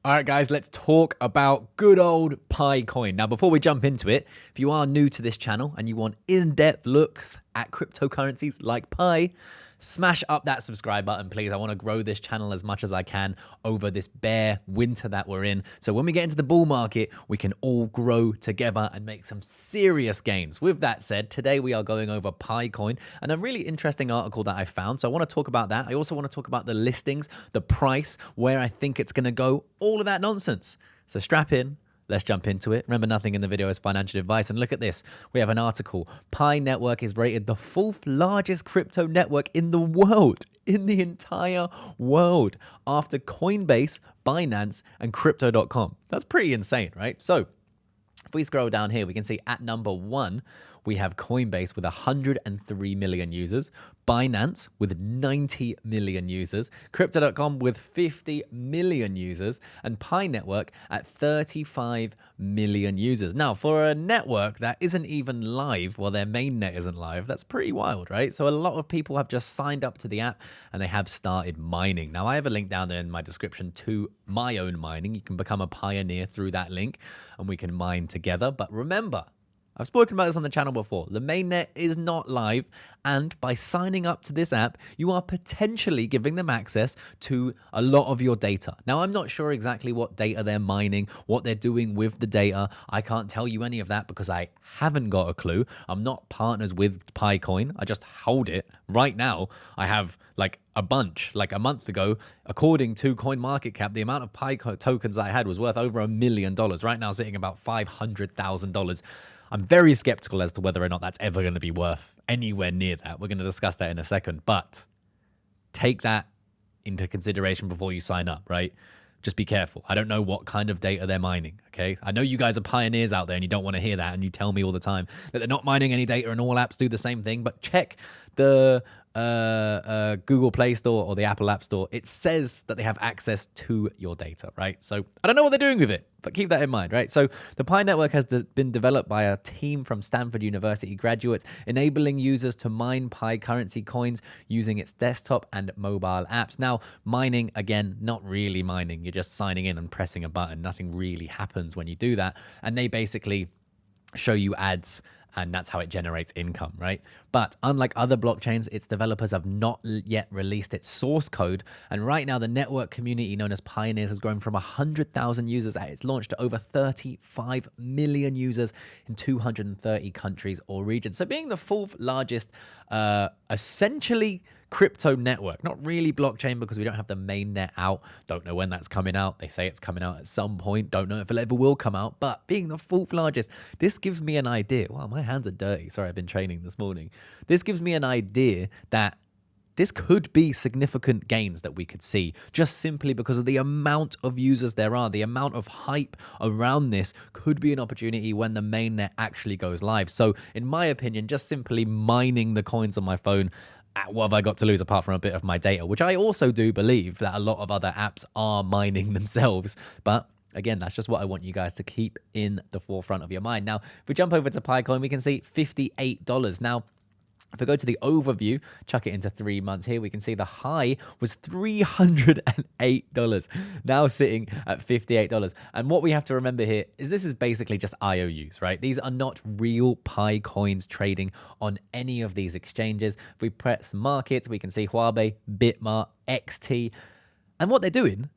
All right, guys, let's talk about good old PiCoin. Now, before we jump into it, if you are new to this channel and you want in-depth looks at cryptocurrencies like Pi, smash up that subscribe button, please. I want to grow this channel as much as I can over this bear winter that we're in. So when we get into the bull market, we can all grow together and make some serious gains. With that said, today we are going over PiCoin and a really interesting article that I found. So I want to talk about that. I also want to talk about the listings, the price, where I think it's going to go, all of that nonsense. So strap in. Let's jump into it. Remember, nothing in the video is financial advice. And look at this. We have an article. Pi Network is rated the fourth largest crypto network in the world, in the entire world, after Coinbase, Binance, and Crypto.com. That's pretty insane, right? So if we scroll down here, we can see at number one, we have Coinbase with 103 million users, Binance with 90 million users, Crypto.com with 50 million users, and Pi Network at 35 million users. Now, for a network that isn't even live, well, their main net isn't live, that's pretty wild, right? So a lot of people have just signed up to the app and they have started mining. Now, I have a link down there in my description to my own mining. You can become a pioneer through that link and we can mine together. But remember, I've spoken about this on the channel before. The mainnet is not live, and by signing up to this app, you are potentially giving them access to a lot of your data. Now, I'm not sure exactly what data they're mining, what they're doing with the data. I can't tell you any of that because I haven't got a clue. I'm not partners with PiCoin. I just hold it. Right now, I have like a bunch. Like a month ago, according to CoinMarketCap, the amount of Pi tokens I had was worth over $1 million. Right now, sitting about $500,000. I'm very skeptical as to whether or not that's ever going to be worth anywhere near that. We're going to discuss that in a second, but take that into consideration before you sign up, right? Just be careful. I don't know what kind of data they're mining, okay? I know you guys are pioneers out there and you don't want to hear that, and you tell me all the time that they're not mining any data and all apps do the same thing, but check the Google Play Store or the Apple App Store. It says that they have access to your data, right? So I don't know what they're doing with it, but keep that in mind, right? So the Pi Network has been developed by a team from Stanford University graduates, enabling users to mine Pi currency coins using its desktop and mobile apps. Now, mining, again, not really mining. You're just signing in and pressing a button. Nothing really happens when you do that. And they basically show you ads, and that's how it generates income, right? But unlike other blockchains, its developers have not yet released its source code. And right now, the network community known as Pioneers has grown from 100,000 users at its launch to over 35 million users in 230 countries or regions. So being the fourth largest, essentially crypto network, not really blockchain because we don't have the main net out. Don't know when that's coming out. They say it's coming out at some point. Don't know if it ever will come out, but being the fourth largest, this gives me an idea. Wow, my hands are dirty. Sorry, I've been training this morning. This gives me an idea that this could be significant gains that we could see just simply because of the amount of users there are. The amount of hype around this could be an opportunity when the mainnet actually goes live. So in my opinion, just simply mining the coins on my phone, what have I got to lose apart from a bit of my data, which I also do believe that a lot of other apps are mining themselves. But again, that's just what I want you guys to keep in the forefront of your mind. Now, if we jump over to PiCoin, we can see $58. Now, if we go to the overview, chuck it into 3 months here, we can see the high was $308, now sitting at $58. And what we have to remember here is this is basically just IOUs, right? These are not real Pi coins trading on any of these exchanges. If we press markets, we can see Huobi, Bitmart, XT. And what they're doing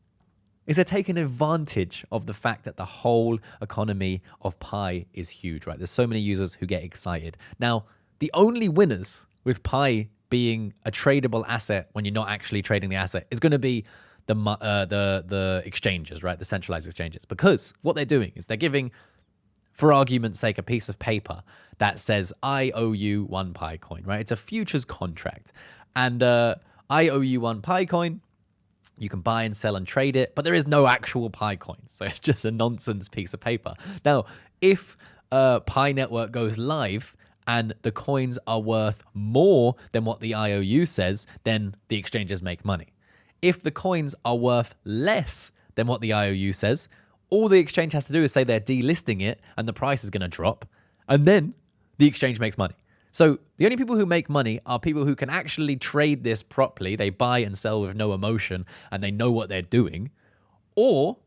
is they're taking advantage of the fact that the whole economy of Pi is huge, right? There's so many users who get excited. Now, the only winners with Pi being a tradable asset when you're not actually trading the asset is going to be the exchanges, right? The centralized exchanges. Because what they're doing is they're giving, for argument's sake, a piece of paper that says, I owe you one Pi coin, right? It's a futures contract. And I owe you one Pi coin. You can buy and sell and trade it, but there is no actual Pi coin. So it's just a nonsense piece of paper. Now, if Pi Network goes live and the coins are worth more than what the IOU says, then the exchanges make money. If the coins are worth less than what the IOU says, all the exchange has to do is say they're delisting it and the price is going to drop, and then the exchange makes money. So the only people who make money are people who can actually trade this properly. They buy and sell with no emotion and they know what they're doing. Or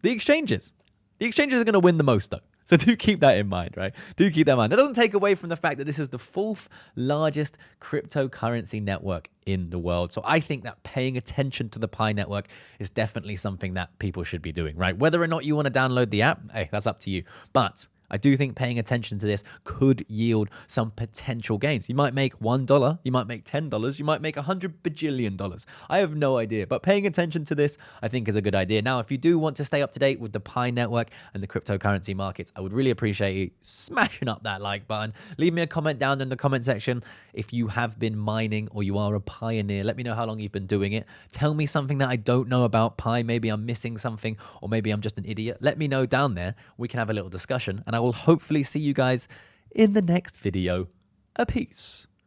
The exchanges. The exchanges are going to win the most, though. So do keep that in mind, right? Do keep that in mind. That doesn't take away from the fact that this is the 4th largest cryptocurrency network in the world. So I think that paying attention to the Pi network is definitely something that people should be doing, right? Whether or not you want to download the app, hey, that's up to you. But I do think paying attention to this could yield some potential gains. You might make $1, you might make $10, you might make $100 bajillion. I have no idea, but paying attention to this, I think, is a good idea. Now, if you do want to stay up to date with the Pi network and the cryptocurrency markets, I would really appreciate you smashing up that like button. Leave me a comment down in the comment section if you have been mining or you are a pioneer. Let me know how long you've been doing it. Tell me something that I don't know about Pi. Maybe I'm missing something, or maybe I'm just an idiot. Let me know down there. We can have a little discussion, and I will hopefully see you guys in the next video. A peace.